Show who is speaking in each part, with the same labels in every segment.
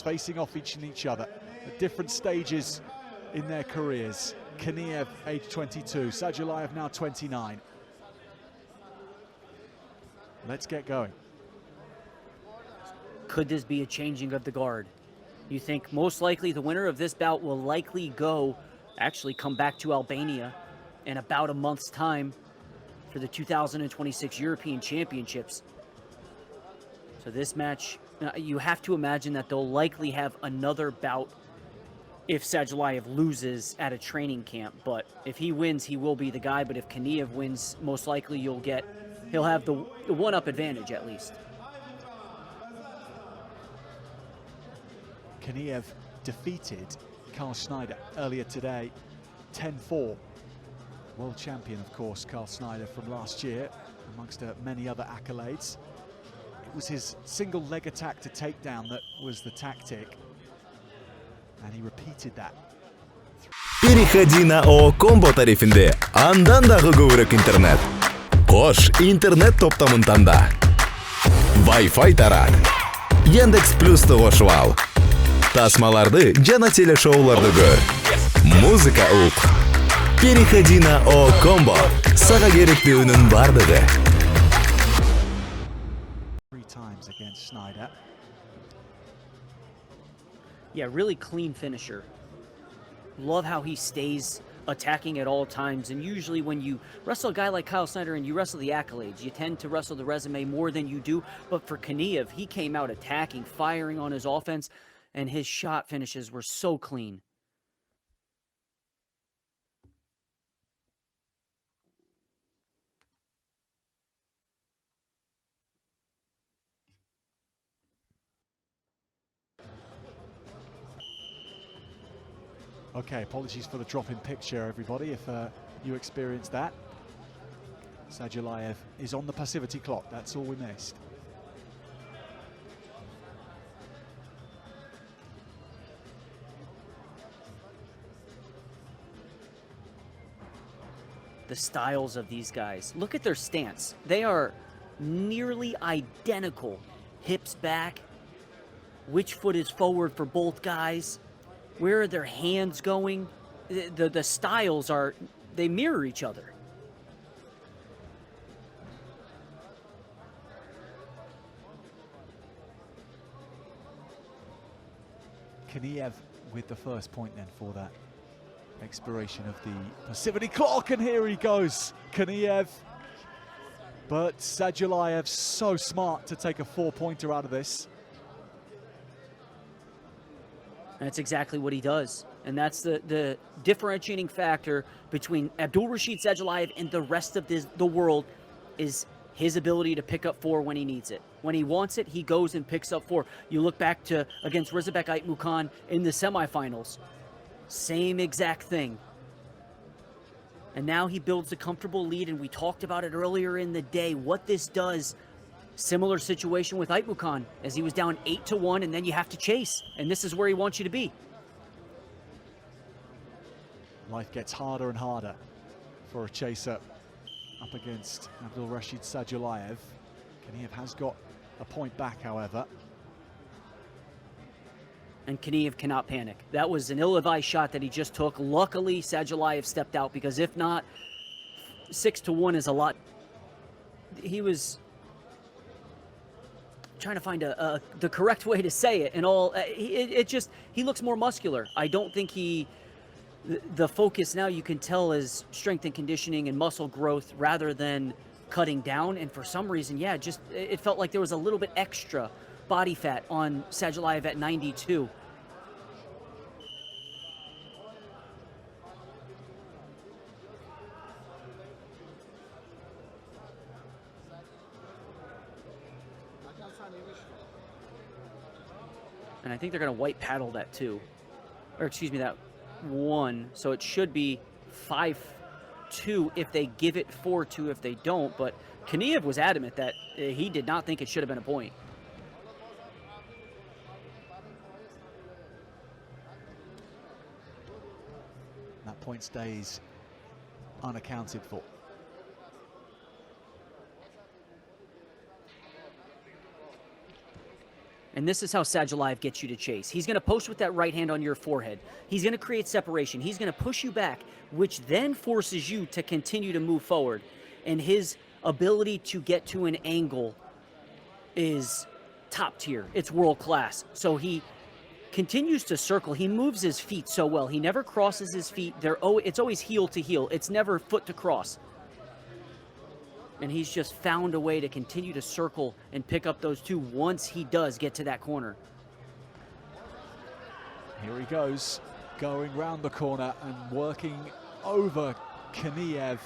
Speaker 1: facing off each other at different stages in their careers. Haniev, age 22, Sadzhulayev now 29. Let's get going.
Speaker 2: Could this be a changing of the guard? You think most likely the winner of this bout will likely come back to Albania in about a month's time for the 2026 European Championships. So this match, you have to imagine that they'll likely have another bout if Sadzhulayev loses at a training camp. But if he wins, he will be the guy. But if Haniev wins, most likely he'll have the one-up advantage at least.
Speaker 1: Haniev defeated Carl Schneider earlier today, 10-4. World champion, of course, Carl Schneider from last year, amongst many other accolades. It was his single leg attack to takedown that was the tactic, and he repeated that.
Speaker 3: Переходи на ООО-комбо тарифінде андан дағы көбірек интернет. Қош интернет топтамын таңда. Wi-Fi тарат. Яндекс Плюсты қошып ал. Тасмаларды жана телешоуларды көр. Музыка ук. Переходи на ООО-комбо. Сага керектүүнүн бардыгы.
Speaker 1: 3 times against Schneider.
Speaker 2: Yeah, really clean finisher. Love how he stays attacking at all times. And usually when you wrestle a guy like Kyle Snyder and you wrestle the accolades, you tend to wrestle the resume more than you do. But for Haniev, he came out attacking, firing on his offense, and his shot finishes were so clean.
Speaker 1: Okay, apologies for the drop in picture, everybody, if you experienced that. Sadzhulayev is on the passivity clock, that's all we missed.
Speaker 2: The styles of these guys. Look at their stance. They are nearly identical. Hips back. Which foot is forward for both guys? Where are their hands going? The styles they mirror each other.
Speaker 1: Haniev with the first point then for that expiration of the passivity clock, and here he goes, Haniev. But Sadzhulayev so smart to take a 4-pointer out of this.
Speaker 2: That's exactly what he does. And that's the differentiating factor between Abdulrashid Sadzhulayev and the rest of the world is his ability to pick up 4 when he needs it. When he wants it, he goes and picks up 4. You look back to against Rizabek Aitmukan in the semifinals. Same exact thing. And now he builds a comfortable lead, and we talked about it earlier in the day, what this does. Similar situation with Aitmukan, as he was down 8-1, and then you have to chase, and this is where he wants you to be.
Speaker 1: Life gets harder and harder for a chaser up against Abdulrashid Sadzhulayev. Haniev has got a point back, however.
Speaker 2: And Haniev cannot panic. That was an ill-advised shot that he just took. Luckily, Sadzhulayev stepped out, because if not, 6-1 is a lot. He was trying to find the correct way to say it, and all he looks more muscular. I don't think the focus now, you can tell, is strength and conditioning and muscle growth rather than cutting down. And for some reason, yeah, it felt like there was a little bit extra body fat on Sadzhulayev at 92. And I think they're going to white paddle that 2. Or excuse me, that 1. So it should be 5-2 if they give it, 4-2 if they don't. But Haniev was adamant that he did not think it should have been a point.
Speaker 1: That point stays unaccounted for.
Speaker 2: And this is how Sadzhalayev gets you to chase. He's going to post with that right hand on your forehead. He's going to create separation. He's going to push you back, which then forces you to continue to move forward. And his ability to get to an angle is top tier. It's world class. So he continues to circle. He moves his feet so well. He never crosses his feet. It's always heel to heel. It's never foot to cross. And he's just found a way to continue to circle and pick up those two once he does get to that corner.
Speaker 1: Here he goes, going round the corner and working over Haniev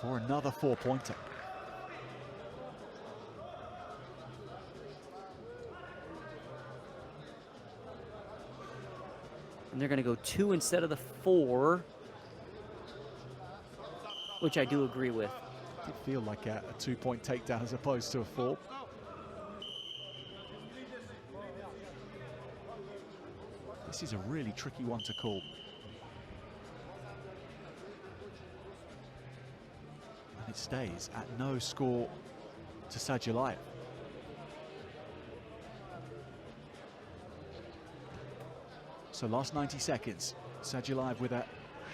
Speaker 1: for another 4-pointer.
Speaker 2: And they're going to go 2 instead of the 4. Which I do agree with.
Speaker 1: It did feel like a 2-point takedown as opposed to a 4. This is a really tricky one to call. And it stays at no score to Sadzhalayev. So last 90 seconds, Sadzhalayev with a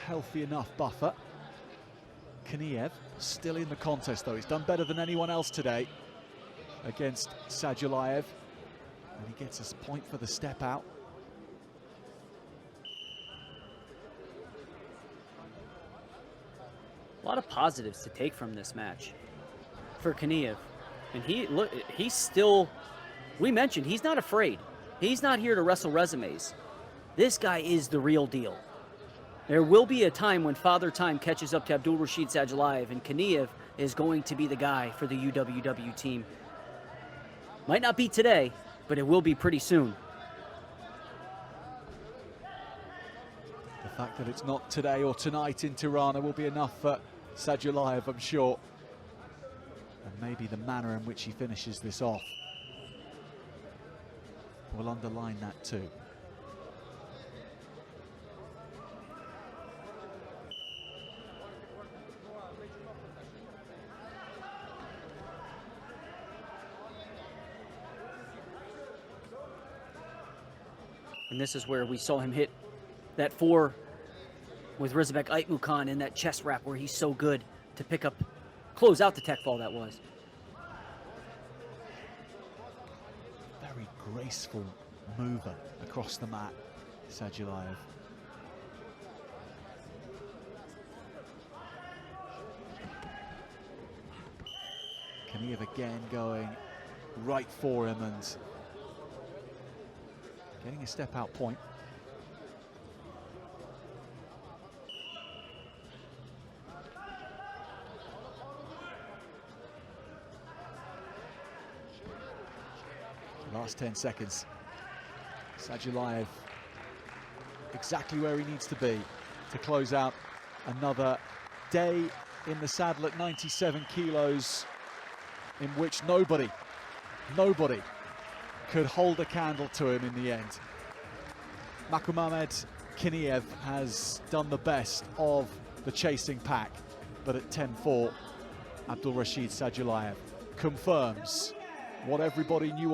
Speaker 1: healthy enough buffer. Haniev still in the contest though. He's done better than anyone else today against Sadzhalayev. And he gets his point for the step out.
Speaker 2: A lot of positives to take from this match for Haniev. And he's still, we mentioned, he's not afraid. He's not here to wrestle resumes. This guy is the real deal. There will be a time when Father Time catches up to Abdulrashid Sadzhalayev, and Haniev is going to be the guy for the UWW team. Might not be today, but it will be pretty soon.
Speaker 1: The fact that it's not today or tonight in Tirana will be enough for Sadzhalayev, I'm sure. And maybe the manner in which he finishes this off will underline that too.
Speaker 2: And this is where we saw him hit that 4 with Rizabek Aitmukan in that chest wrap where he's so good to close out the tech fall that was.
Speaker 1: Very graceful mover across the mat, Sadzhalayev. Haniev again going right for him and getting a step out point. Last 10 seconds. Sadzhalayev exactly where he needs to be to close out another day in the saddle at 97 kilos in which nobody could hold a candle to him in the end. Mukhammed-Tahir has done the best of the chasing pack, but at 10-4, Abdulrashid Sadzhalayev confirms what everybody knew already.